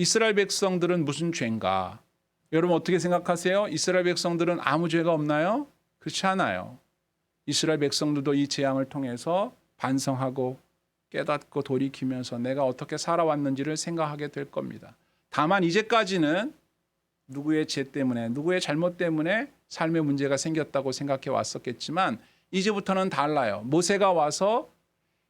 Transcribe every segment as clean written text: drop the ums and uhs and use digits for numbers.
이스라엘 백성들은 무슨 죄인가? 여러분 어떻게 생각하세요? 이스라엘 백성들은 아무 죄가 없나요? 그렇지 않아요. 이스라엘 백성들도 이 재앙을 통해서 반성하고 깨닫고 돌이키면서 내가 어떻게 살아왔는지를 생각하게 될 겁니다. 다만 이제까지는 누구의 죄 때문에, 누구의 잘못 때문에 삶의 문제가 생겼다고 생각해 왔었겠지만 이제부터는 달라요. 모세가 와서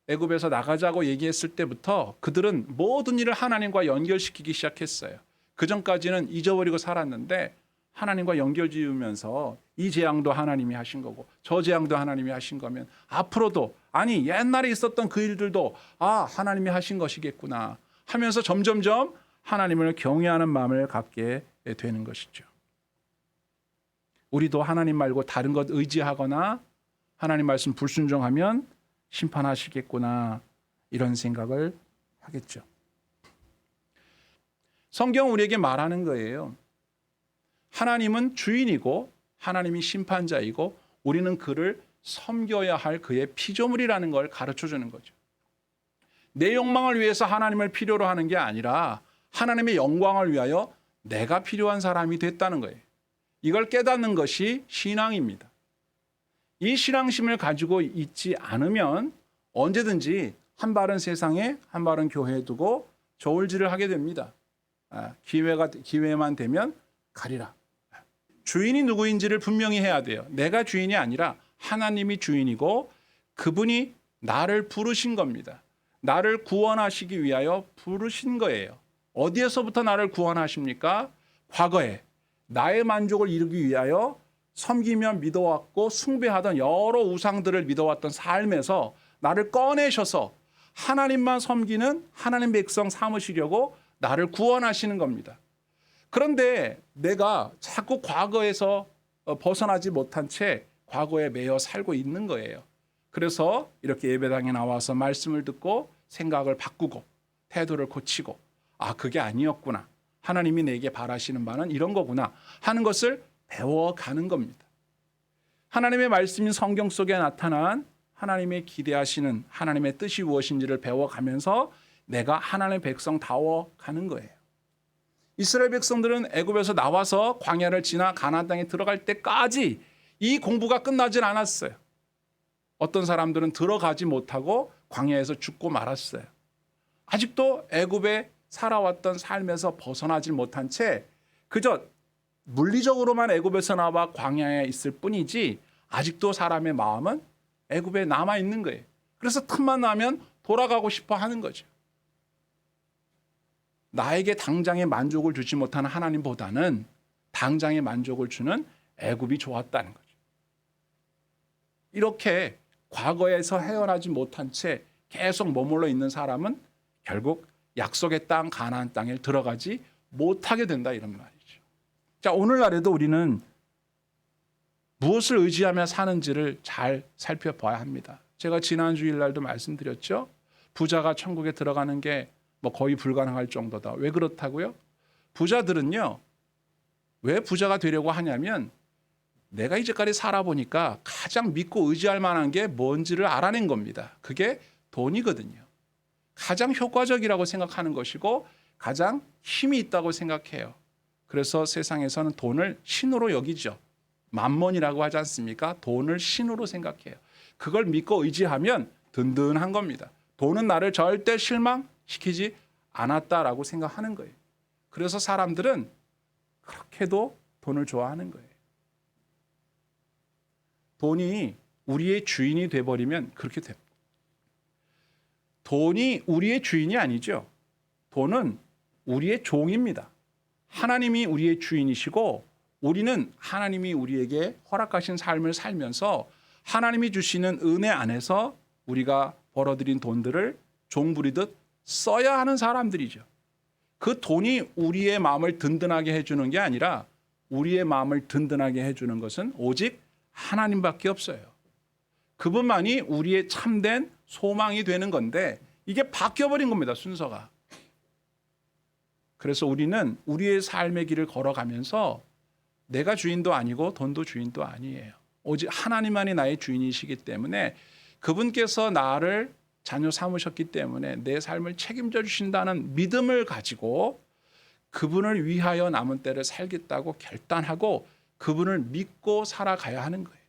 애굽에서 나가자고 얘기했을 때부터 그들은 모든 일을 하나님과 연결시키기 시작했어요. 그전까지는 잊어버리고 살았는데 하나님과 연결 지으면서 이 재앙도 하나님이 하신 거고 저 재앙도 하나님이 하신 거면 앞으로도 아니 옛날에 있었던 그 일들도 하나님이 하신 것이겠구나 하면서 점점점 하나님을 경외하는 마음을 갖게 되는 것이죠. 우리도 하나님 말고 다른 것 의지하거나 하나님 말씀 불순종하면 심판하시겠구나 이런 생각을 하겠죠. 성경은 우리에게 말하는 거예요. 하나님은 주인이고 하나님이 심판자이고 우리는 그를 섬겨야 할 그의 피조물이라는 걸 가르쳐 주는 거죠. 내 욕망을 위해서 하나님을 필요로 하는 게 아니라 하나님의 영광을 위하여 내가 필요한 사람이 됐다는 거예요. 이걸 깨닫는 것이 신앙입니다. 이 신앙심을 가지고 있지 않으면 언제든지 한 발은 세상에 한 발은 교회에 두고 저울질을 하게 됩니다. 기회만 되면 가리라. 주인이 누구인지를 분명히 해야 돼요. 내가 주인이 아니라 하나님이 주인이고 그분이 나를 부르신 겁니다. 나를 구원하시기 위하여 부르신 거예요. 어디에서부터 나를 구원하십니까? 과거에 나의 만족을 이루기 위하여 섬기며 믿어왔고 숭배하던 여러 우상들을 믿어왔던 삶에서 나를 꺼내셔서 하나님만 섬기는 하나님 백성 삼으시려고 나를 구원하시는 겁니다. 그런데 내가 자꾸 과거에서 벗어나지 못한 채 과거에 매여 살고 있는 거예요. 그래서 이렇게 예배당에 나와서 말씀을 듣고 생각을 바꾸고 태도를 고치고 그게 아니었구나. 하나님이 내게 바라시는 바는 이런 거구나 하는 것을 배워가는 겁니다. 하나님의 말씀인 성경 속에 나타난 하나님의 기대하시는 하나님의 뜻이 무엇인지를 배워가면서 내가 하나님의 백성다워 가는 거예요. 이스라엘 백성들은 애굽에서 나와서 광야를 지나 가나안 땅에 들어갈 때까지 이 공부가 끝나질 않았어요. 어떤 사람들은 들어가지 못하고 광야에서 죽고 말았어요. 아직도 애굽에 살아왔던 삶에서 벗어나질 못한 채 그저 물리적으로만 애굽에서 나와 광야에 있을 뿐이지 아직도 사람의 마음은 애굽에 남아 있는 거예요. 그래서 틈만 나면 돌아가고 싶어 하는 거죠. 나에게 당장의 만족을 주지 못하는 하나님보다는 당장의 만족을 주는 애굽이 좋았다는 거죠. 이렇게 과거에서 헤어나지 못한 채 계속 머물러 있는 사람은 결국 약속의 땅 가나안 땅에 들어가지 못하게 된다 이런 말이죠. 자, 오늘날에도 우리는 무엇을 의지하며 사는지를 잘 살펴봐야 합니다. 제가 지난 주일날도 말씀드렸죠. 부자가 천국에 들어가는 게 거의 불가능할 정도다. 왜 그렇다고요? 부자들은요. 왜 부자가 되려고 하냐면 내가 이제까지 살아보니까 가장 믿고 의지할 만한 게 뭔지를 알아낸 겁니다. 그게 돈이거든요. 가장 효과적이라고 생각하는 것이고 가장 힘이 있다고 생각해요. 그래서 세상에서는 돈을 신으로 여기죠. 만몬이라고 하지 않습니까? 돈을 신으로 생각해요. 그걸 믿고 의지하면 든든한 겁니다. 돈은 나를 절대 실망시키지 않았다라고 생각하는 거예요. 그래서 사람들은 그렇게도 돈을 좋아하는 거예요. 돈이 우리의 주인이 돼버리면 그렇게 됩니다. 돈이 우리의 주인이 아니죠. 돈은 우리의 종입니다. 하나님이 우리의 주인이시고 우리는 하나님이 우리에게 허락하신 삶을 살면서 하나님이 주시는 은혜 안에서 우리가 벌어들인 돈들을 종부리듯 써야 하는 사람들이죠. 그 돈이 우리의 마음을 든든하게 해주는 게 아니라 우리의 마음을 든든하게 해주는 것은 오직 하나님밖에 없어요. 그분만이 우리의 참된 소망이 되는 건데 이게 바뀌어버린 겁니다. 순서가. 그래서 우리는 우리의 삶의 길을 걸어가면서 내가 주인도 아니고 돈도 주인도 아니에요. 오직 하나님만이 나의 주인이시기 때문에 그분께서 나를 자녀 삼으셨기 때문에 내 삶을 책임져 주신다는 믿음을 가지고 그분을 위하여 남은 때를 살겠다고 결단하고 그분을 믿고 살아가야 하는 거예요.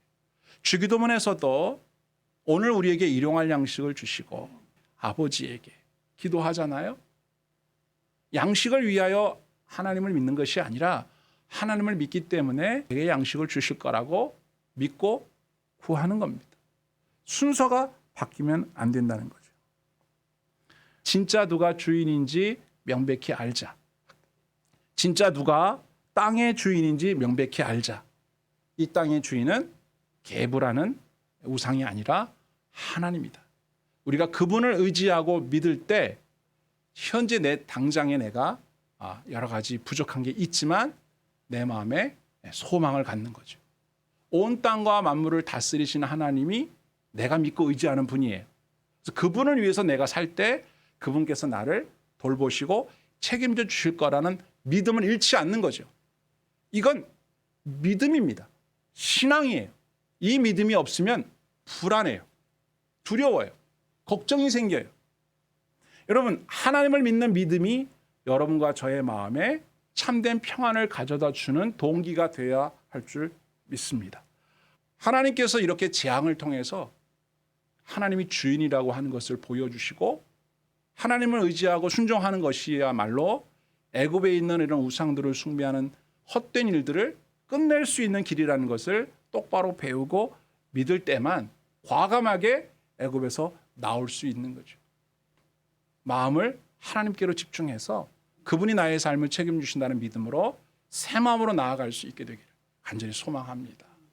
주기도문에서도 오늘 우리에게 일용할 양식을 주시고 아버지에게 기도하잖아요. 양식을 위하여 하나님을 믿는 것이 아니라 하나님을 믿기 때문에 내게 양식을 주실 거라고 믿고 구하는 겁니다. 순서가 바뀌면 안 된다는 거죠. 진짜 누가 주인인지 명백히 알자. 진짜 누가 땅의 주인인지 명백히 알자. 이 땅의 주인은 계부라는 우상이 아니라 하나님이다. 우리가 그분을 의지하고 믿을 때 현재 내 당장에 내가 여러 가지 부족한 게 있지만 내 마음에 소망을 갖는 거죠. 온 땅과 만물을 다스리시는 하나님이 내가 믿고 의지하는 분이에요. 그래서 그분을 위해서 내가 살 때 그분께서 나를 돌보시고 책임져 주실 거라는 믿음을 잃지 않는 거죠. 이건 믿음입니다. 신앙이에요. 이 믿음이 없으면 불안해요. 두려워요. 걱정이 생겨요. 여러분, 하나님을 믿는 믿음이 여러분과 저의 마음에 참된 평안을 가져다 주는 동기가 되어야 할 줄 믿습니다. 하나님께서 이렇게 재앙을 통해서 하나님이 주인이라고 하는 것을 보여주시고 하나님을 의지하고 순종하는 것이야말로 애굽에 있는 이런 우상들을 숭배하는 헛된 일들을 끝낼 수 있는 길이라는 것을 똑바로 배우고 믿을 때만 과감하게 애굽에서 나올 수 있는 거죠. 마음을 하나님께로 집중해서 그분이 나의 삶을 책임주신다는 믿음으로 새 마음으로 나아갈 수 있게 되기를 간절히 소망합니다.